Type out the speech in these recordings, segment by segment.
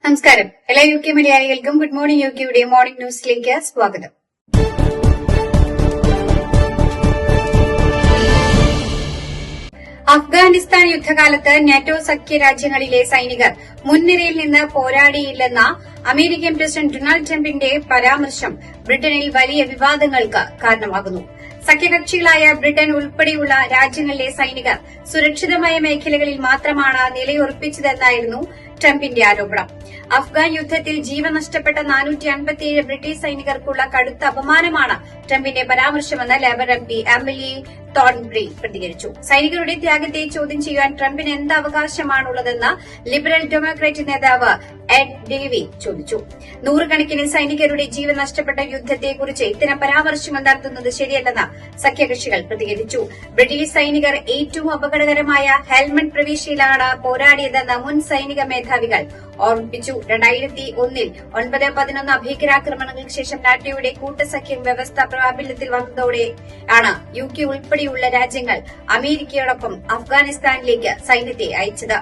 നമസ്കാരം. എല്ലാ UK മലയാളികൾക്കും ഗുഡ് മോർണിംഗ് UKയുടെ മോർണിംഗ് ന്യൂസിലേക്ക് സ്വാഗതം. അഫ്ഗാനിസ്ഥാൻ യുദ്ധകാലത്ത് നാറ്റോ സഖ്യ രാജ്യങ്ങളിലെ സൈനികർ മുൻനിരയിൽ നിന്ന് പോരാടിയില്ലെന്ന അമേരിക്കൻ പ്രസിഡന്റ് ഡൊണാൾഡ് ട്രംപിന്റെ പരാമർശം ബ്രിട്ടനിൽ വലിയ വിവാദങ്ങൾക്ക് കാരണമാകുന്നു. സഖ്യകക്ഷികളായ ബ്രിട്ടൻ ഉൾപ്പെടെയുള്ള രാജ്യങ്ങളിലെ സൈനികർ സുരക്ഷിതമായ മേഖലകളിൽ മാത്രമാണ് നിലയുറപ്പിച്ചതെന്നായിരുന്നു ട്രംപിന്റെ ആരോപണം. അഫ്ഗാൻ യുദ്ധത്തിൽ ജീവൻ നഷ്ടപ്പെട്ട 457 ബ്രിട്ടീഷ് സൈനികർക്കുള്ള കടുത്ത അപമാനമാണ് ട്രംപിന്റെ പരാമർശമെന്ന് ലേബർ MP എമിലി തോൺബ്രി പ്രതികരിച്ചു. സൈനികരുടെ ത്യാഗത്തെ ചോദ്യം ചെയ്യാൻ ട്രംപിന് എന്ത് അവകാശമാണുള്ളതെന്ന് ലിബറൽ ഡെമോക്രാറ്റ് നേതാവ് എഡ് ഡേവി ചോദിച്ചു. നൂറുകണക്കിന് സൈനികരുടെ ജീവൻ നഷ്ടപ്പെട്ട യുദ്ധത്തെക്കുറിച്ച് ഇത്തരം പരാമർശങ്ങൾ നടത്തുന്നത് ശരിയല്ലെന്ന് സഖ്യകക്ഷികൾ പ്രതികരിച്ചു. ബ്രിട്ടീഷ് സൈനികർ ഏറ്റവും അപകടകരമായ ഹെൽമറ്റ് പ്രവിശ്യയിലാണ് പോരാടിയതെന്ന് മുൻ സൈനിക മേധാവികൾ ഓർമ്മിപ്പിച്ചു. 2001 9/11 ഭീകരാക്രമണങ്ങൾക്ക് ശേഷം നാറ്റോയുടെ കൂട്ടസഖ്യം വ്യവസ്ഥ പ്രാബല്യത്തിൽ വന്നതോടെയാണ് UK ഉൾപ്പെടെയുള്ള രാജ്യങ്ങൾ അമേരിക്കയോടൊപ്പം അഫ്ഗാനിസ്ഥാനിലേക്ക് സൈന്യത്തെ അയച്ചത്.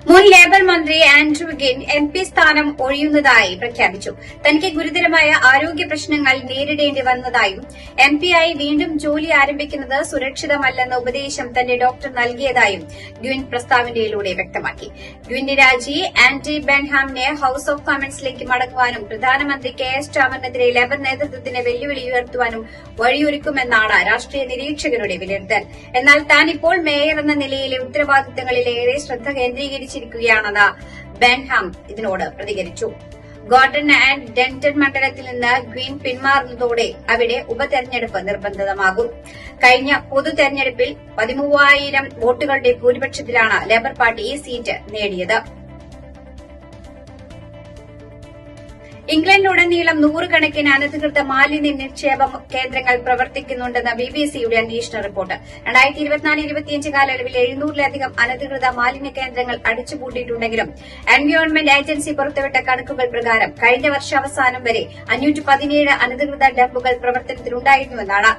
മുൻ ലേബർ മന്ത്രി ആൻഡ്രൂ ഗിൻ MP സ്ഥാനം ഒഴിയുന്നതായി പ്രഖ്യാപിച്ചു. തനിക്ക് ഗുരുതരമായ ആരോഗ്യ പ്രശ്നങ്ങൾ നേരിടേണ്ടി വന്നതായും MP ആയി വീണ്ടും ജോലി ആരംഭിക്കുന്നത് സുരക്ഷിതമല്ലെന്ന ഉപദേശം തന്റെ ഡോക്ടർ നൽകിയതായും ഗ്വിൻ പ്രസ്താവനയിലൂടെ വ്യക്തമാക്കി. ഗ്വിന്റെ രാജി ആൻഡി ബെൻഹാമിനെ ഹൌസ് ഓഫ് കോമൺസിലേക്ക് മടങ്ങുവാനും പ്രധാനമന്ത്രി KR സ്റ്റാമറിനെതിരെ ലേബർ നേതൃത്വത്തിന് വെല്ലുവിളി ഉയർത്തുവാനും വഴിയൊരുക്കുമെന്നാണ് രാഷ്ട്രീയ നിരീക്ഷകരുടെ വിലയിരുത്തൽ. എന്നാൽ താൻ ഇപ്പോൾ മേയർ എന്ന നിലയിലെ ഉത്തരവാദിത്തങ്ങളിലേറെ ശ്രദ്ധ കേന്ദ്രീകരിച്ചിരിക്കുകയാണെന്ന് ബെൻഹാം ഇതിനോട് പ്രതികരിച്ചു. ഗോർഡൻ ആൻഡ് ഡെന്റൺ മണ്ഡലത്തിൽ നിന്ന് ഗ്വീൻ പിന്മാറുന്നതോടെ അവിടെ ഉപതെരഞ്ഞെടുപ്പ് നിർബന്ധിതമാകും. കഴിഞ്ഞ പൊതു തെരഞ്ഞെടുപ്പിൽ 13,000 വോട്ടുകളുടെ ഭൂരിപക്ഷത്തിലാണ് ലേബർ പാർട്ടി ഈ സീറ്റ് നേടിയത്. ഇംഗ്ലണ്ടിലുടനീളം നൂറുകണക്കിന് അനധികൃത മാലിന്യ നിക്ഷേപ കേന്ദ്രങ്ങൾ പ്രവർത്തിക്കുന്നുണ്ടെന്ന് BBCയുടെ അന്വേഷണ റിപ്പോർട്ട്. 2024-25 കാലയളവിൽ 700-ലധികം അനധികൃത മാലിന്യ കേന്ദ്രങ്ങൾ അടിച്ചുപൂട്ടിയിട്ടുണ്ടെങ്കിലും എൻവയോൺമെന്റ് ഏജൻസി പുറത്തുവിട്ട കണക്കുകൾ പ്രകാരം കഴിഞ്ഞ വർഷാവസാനം വരെ 517 അനധികൃത ഡംപുകൾ പ്രവർത്തനത്തിലുണ്ടായിരുന്നുവെന്നാണ്.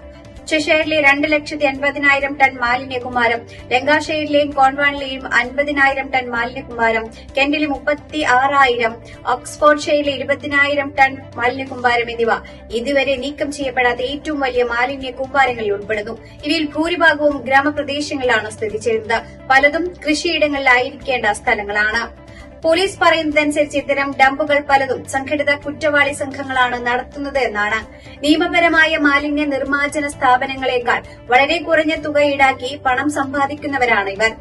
ചെഷയറിലെ 2,80,000 ടൺ മാലിന്യകുമാരം, ലങ്കാഷെയറിലെയും കോൺവാളിലെയും 50,000 ടൺ മാലിന്യകുമാരം, കെന്റിലെ 36,000, ഓക്സ്ഫോർഡ്ഷെയറിലെ 20,000 ടൺ മാലിന്യകുമ്പാരം എന്നിവ ഇതുവരെ നീക്കം ചെയ്യപ്പെടാത്ത ഏറ്റവും വലിയ മാലിന്യ കൂമ്പാരങ്ങളിൽ ഉൾപ്പെടുന്നു. ഇവയിൽ ഭൂരിഭാഗവും ഗ്രാമപ്രദേശങ്ങളിലാണ് സ്ഥിതി ചെയ്യുന്നത്. പലതും കൃഷിയിടങ്ങളിലായിരിക്കേണ്ട സ്ഥലങ്ങളാണ്. പോലീസ് പറയുന്നതനുസരിച്ച് ഇത്തരം ഡംപുകൾ പലതും സംഘടിത കുറ്റവാളി സംഘങ്ങളാണ് നടത്തുന്നത് എന്നാണ്. നിയമപരമായ മാലിന്യ നിർമ്മാർജ്ജന സ്ഥാപനങ്ങളെക്കാൾ വളരെ കുറഞ്ഞ തുക ഈടാക്കി പണം സമ്പാദിക്കുന്നവരാണ് ഇവർ.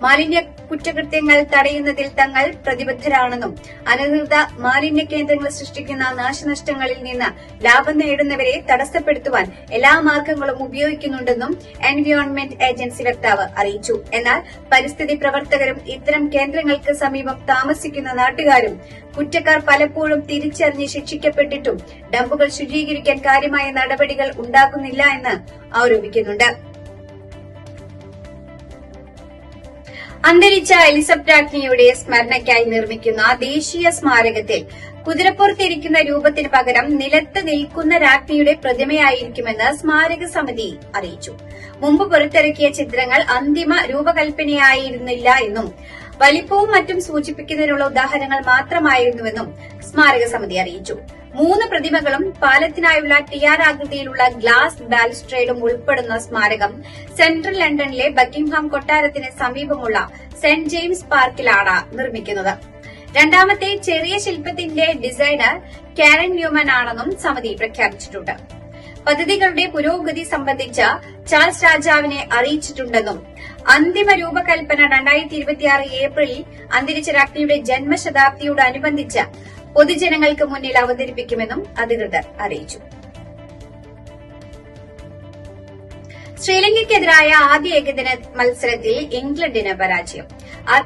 മാലിന്യ കുറ്റകൃത്യങ്ങൾ തടയുന്നതിൽ തങ്ങൾ പ്രതിബദ്ധരാണെന്നും അനധികൃത മാലിന്യ കേന്ദ്രങ്ങൾ സൃഷ്ടിക്കുന്ന നാശനഷ്ടങ്ങളിൽ നിന്ന് ലാഭം നേടുന്നവരെ തടസ്സപ്പെടുത്തുവാൻ എല്ലാ മാർഗങ്ങളും ഉപയോഗിക്കുന്നുണ്ടെന്നും എൻവയോൺമെന്റ് ഏജൻസി വക്താവ് അറിയിച്ചു. എന്നാൽ പരിസ്ഥിതി പ്രവർത്തകരും ഇത്തരം കേന്ദ്രങ്ങൾക്ക് സമീപം താമസിക്കുന്ന നാട്ടുകാരും കുറ്റക്കാർ പലപ്പോഴും തിരിച്ചറിഞ്ഞ് ശിക്ഷിക്കപ്പെട്ടിട്ടും ഡംപുകൾ ശുചീകരിക്കാൻ കാര്യമായ നടപടികൾ ഉണ്ടാകുന്നില്ല എന്ന് ആരോപിക്കുന്നുണ്ട്. അന്തരിച്ച എലിസബത്ത് രാജ്ഞിയുടെ സ്മരണയ്ക്കായി നിർമ്മിക്കുന്ന ദേശീയ സ്മാരകത്തിൽ കുതിരപ്പുറത്തിരിക്കുന്ന രൂപത്തിന് പകരം നിലത്ത് നിൽക്കുന്ന രാജ്ഞിയുടെ പ്രതിമയായിരിക്കുമെന്ന് സ്മാരക സമിതി അറിയിച്ചു. മുമ്പ് പുറത്തിറക്കിയ ചിത്രങ്ങൾ അന്തിമ രൂപകൽപ്പനയായിരുന്നില്ല എന്നും വലിപ്പവും മറ്റും സൂചിപ്പിക്കുന്നതിനുള്ള ഉദാഹരണങ്ങൾ മാത്രമായിരുന്നുവെന്നും സ്മാരക സമിതി അറിയിച്ചു. 3 പ്രതിമകളും പാലത്തിനായുള്ള ടിയാറാകൃതിയിലുള്ള ഗ്ലാസ് ബാലുസ്ട്രേഡും ഉൾപ്പെടുന്ന സ്മാരകം സെൻട്രൽ ലണ്ടനിലെ ബക്കിംഗ്ഹാം കൊട്ടാരത്തിന് സമീപമുള്ള സെന്റ് ജെയിംസ് പാർക്കിലാണ് നിർമ്മിക്കുന്നത്. രണ്ടാമത്തെ ചെറിയ ശില്പത്തിന്റെ ഡിസൈനർ കാരൻ ന്യൂമാൻ ആണെന്നും സമിതി പ്രഖ്യാപിച്ചിട്ടുണ്ട്. പദ്ധതികളുടെ പുരോഗതി സംബന്ധിച്ച് ചാൾസ് രാജാവിനെ അറിയിച്ചിട്ടുണ്ടെന്നും അന്തിമ രൂപകൽപ്പന 2026 ഏപ്രിലിൽ അന്തരിച്ച രാജ്ഞിയുടെ ജന്മശതാബ്ദിയോടനുബന്ധിച്ച് പൊതുജനങ്ങൾക്ക് മുന്നിൽ അവതരിപ്പിക്കുമെന്നും അധികൃതർ അറിയിച്ചു. ശ്രീലങ്കയ്ക്കെതിരായ ആദ്യ ഏകദിന മത്സരത്തിൽ ഇംഗ്ലണ്ടിന് പരാജയം.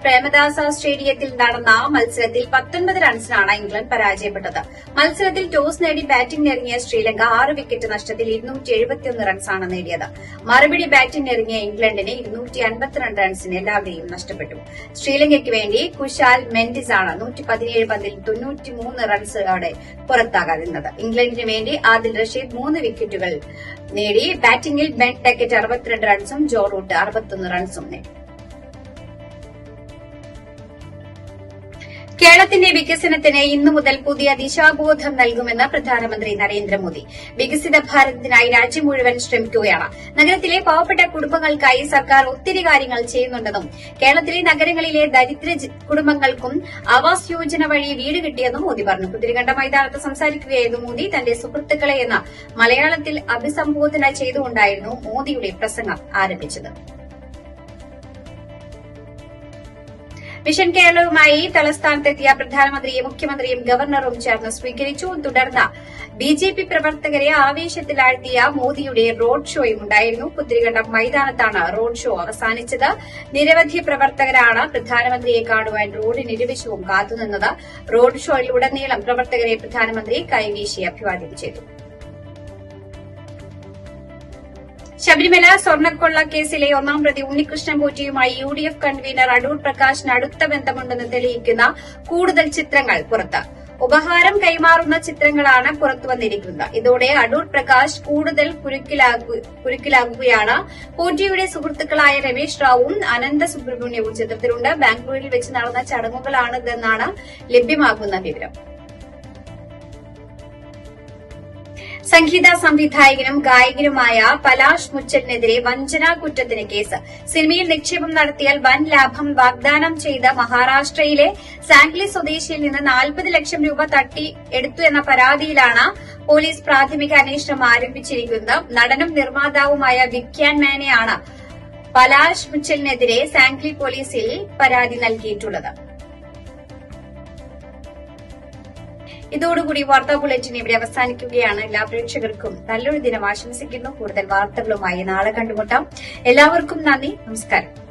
പ്രേമദാസ സ്റ്റേഡിയത്തിൽ നടന്ന മത്സരത്തിൽ 19 റൺസിനാണ് ഇംഗ്ലണ്ട് പരാജയപ്പെട്ടത്. മത്സരത്തിൽ ടോസ് നേടി ബാറ്റിംഗിനിറങ്ങിയ ശ്രീലങ്ക 6 വിക്കറ്റ് നഷ്ടത്തിൽ 271 റൺസാണ് നേടിയത്. മറുപടി ബാറ്റിംഗിനിറങ്ങിയ ഇംഗ്ലണ്ടിന് 252 റൺസിന് എല്ലാവരെയും നഷ്ടപ്പെട്ടു. ശ്രീലങ്കയ്ക്ക് വേണ്ടി കുശാൽ മെൻഡിസാണ് 117 പന്തിൽ 93 റൺസോടെ പുറത്താകാതിരുന്നത്. ഇംഗ്ലണ്ടിന് വേണ്ടി ആദിൽ റഷീദ് 3 വിക്കറ്റുകൾ നേടി. ബാറ്റിംഗിൽ ബെൻ ടെക്കറ്റ് 62 റൺസും ജോ റൂട്ട് 61 റൺസും നേടി. കേരളത്തിന്റെ വികസനത്തിന് ഇന്നു മുതൽ പുതിയ ദിശാബോധം നൽകുമെന്ന് പ്രധാനമന്ത്രി നരേന്ദ്രമോദി. വികസിത ഭാരതത്തിനായി രാജ്യം മുഴുവൻ ശ്രമിക്കുകയാണ്. നഗരത്തിലെ പാവപ്പെട്ട കുടുംബങ്ങൾക്കായി സർക്കാർ ഒത്തിരി കാര്യങ്ങൾ ചെയ്യുന്നുണ്ടെന്നും കേരളത്തിലെ നഗരങ്ങളിലെ ദരിദ്ര കുടുംബങ്ങൾക്കും ആവാസ് യോജന വഴി വീട് കിട്ടിയെന്നും മോദി പറഞ്ഞു. കുതിരകണ്ട മൈതാനത്ത് സംസാരിക്കുകയായിരുന്നു മോദി. തന്റെ സുഹൃത്തുക്കളെ എന്ന് മലയാളത്തിൽ അഭിസംബോധന ചെയ്തുകൊണ്ടായിരുന്നു മോദിയുടെ പ്രസംഗം ആരംഭിച്ചത്. മിഷൻ കേരളവുമായി തലസ്ഥാനത്തെത്തിയ പ്രധാനമന്ത്രിയെ മുഖ്യമന്ത്രിയും ഗവർണറും ചേർന്ന് സ്വീകരിച്ചു. തുടർന്ന് ബിജെപി പ്രവർത്തകരെ ആവേശത്തിലാഴ്ത്തിയ മോദിയുടെ റോഡ് ഷോയും ഉണ്ടായിരുന്നു. പുത്തിരികണ്ടം മൈതാനത്താണ് റോഡ് ഷോ അവസാനിച്ചത്. നിരവധി പ്രവർത്തകരാണ് പ്രധാനമന്ത്രിയെ കാണുവാൻ റോഡിനിരുവശവും കാത്തുനിന്നത്. റോഡ് ഷോയിലുടനീളം പ്രവർത്തകരെ പ്രധാനമന്ത്രി കൈവീശി അഭിവാദ്യം ചെയ്തു. ശബരിമല സ്വർണ്ണക്കൊള്ള കേസിലെ ഒന്നാം പ്രതി ഉണ്ണികൃഷ്ണൻ പോറ്റിയുമായി UDF കൺവീനർ അടൂർ പ്രകാശിന് അടുത്ത ബന്ധമുണ്ടെന്ന് തെളിയിക്കുന്ന കൂടുതൽ ചിത്രങ്ങൾ പുറത്ത്. ഉപഹാരം കൈമാറുന്ന ചിത്രങ്ങളാണ് പുറത്തുവന്നിരിക്കുന്നത്. ഇതോടെ അടൂർ പ്രകാശ് കൂടുതൽ കുരുക്കിലാകുകയാണ്. പോറ്റിയുടെ സുഹൃത്തുക്കളായ രമേശ് റാവുവും അനന്ത സുബ്രഹ്മണ്യവും ചിത്രത്തിലുണ്ട്. ബാംഗ്ലൂരിൽ വെച്ച് നടന്ന ചടങ്ങുകളാണിതെന്നാണ് ലഭ്യമാകുന്ന വിവരം. സംഗീത സംവിധായകനും ഗായകനുമായ പലാഷ് മുച്ചലിനെതിരെ വഞ്ചനാ കുറ്റത്തിന് കേസ്. സിനിമയിൽ നിക്ഷേപം നടത്തിയാൽ വൻ ലാഭം വാഗ്ദാനം ചെയ്ത മഹാരാഷ്ട്രയിലെ സാംഗ്ലി സ്വദേശിയിൽ നിന്ന് 40 ലക്ഷം രൂപ തട്ടിയെടുത്തു എന്ന പരാതിയിലാണ് പോലീസ് പ്രാഥമിക അന്വേഷണം ആരംഭിച്ചിരിക്കുന്നത്. നടനും നിർമ്മാതാവുമായ വിക്യാൻ മാനെയാണ് പലാഷ് മുച്ചലിനെതിരെ സാംഗ്ലി പോലീസിൽ പരാതി നൽകിയിട്ടുള്ളത്. ഇതോടുകൂടി വാർത്താ ബുള്ളറ്റിൻ ഇവിടെ അവസാനിക്കുകയാണ്. എല്ലാ പ്രേക്ഷകർക്കും നല്ലൊരു ദിനം ആശംസിക്കുന്നു. കൂടുതൽ വാർത്തകളുമായി നാളെ കണ്ടുമുട്ടാം. എല്ലാവർക്കും നന്ദി, നമസ്കാരം.